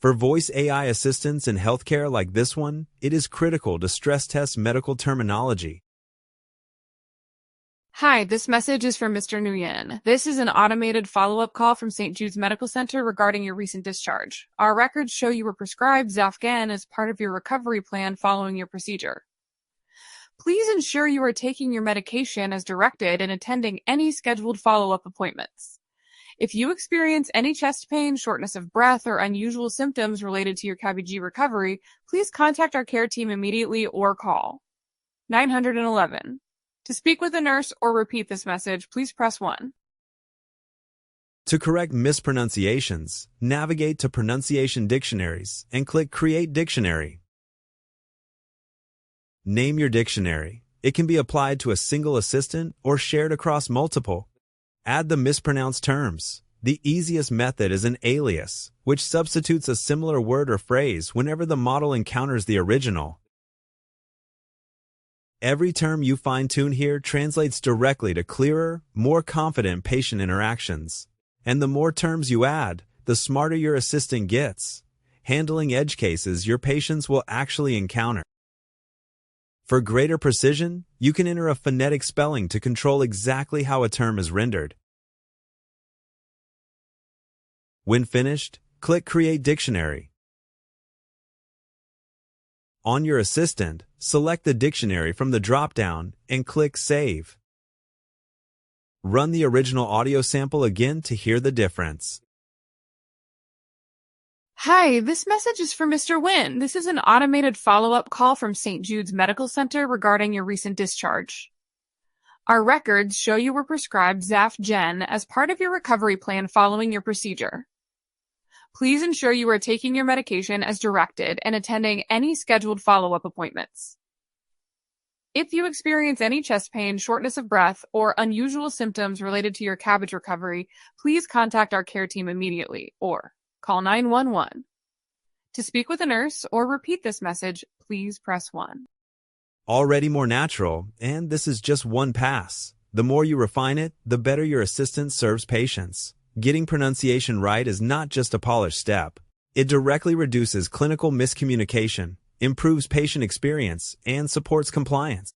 For voice AI assistants in healthcare like this one, it is critical to stress test medical terminology. Hi, this message is from Mr. Nguyen. This is an automated follow-up call from St. Jude's Medical Center regarding your recent discharge. Our records show you were prescribed Zafgan as part of your recovery plan following your procedure. Please ensure you are taking your medication as directed and attending any scheduled follow-up appointments. If you experience any chest pain, shortness of breath, or unusual symptoms related to your CABG recovery, please contact our care team immediately or call 911. To speak with a nurse or repeat this message, please press 1. To correct mispronunciations, navigate to pronunciation dictionaries and click Create Dictionary. Name your dictionary. It can be applied to a single assistant or shared across multiple. Add the mispronounced terms. The easiest method is an alias, which substitutes a similar word or phrase whenever the model encounters the original. Every term you fine-tune here translates directly to clearer, more confident patient interactions. And the more terms you add, the smarter your assistant gets, handling edge cases your patients will actually encounter. For greater precision, you can enter a phonetic spelling to control exactly how a term is rendered. When finished, click Create Dictionary. On your assistant, select the dictionary from the drop-down and click Save. Run the original audio sample again to hear the difference. Hi, this message is for Mr. Nguyen. This is an automated follow-up call from St. Jude's Medical Center regarding your recent discharge. Our records show you were prescribed Zafgen as part of your recovery plan following your procedure. Please ensure you are taking your medication as directed and attending any scheduled follow-up appointments. If you experience any chest pain, shortness of breath, or unusual symptoms related to your CABG recovery, please contact our care team immediately or call 911. To speak with a nurse or repeat this message, please press 1. Already more natural, and this is just one pass. The more you refine it, the better your assistant serves patients. Getting pronunciation right is not just a polished step. It directly reduces clinical miscommunication, improves patient experience, and supports compliance.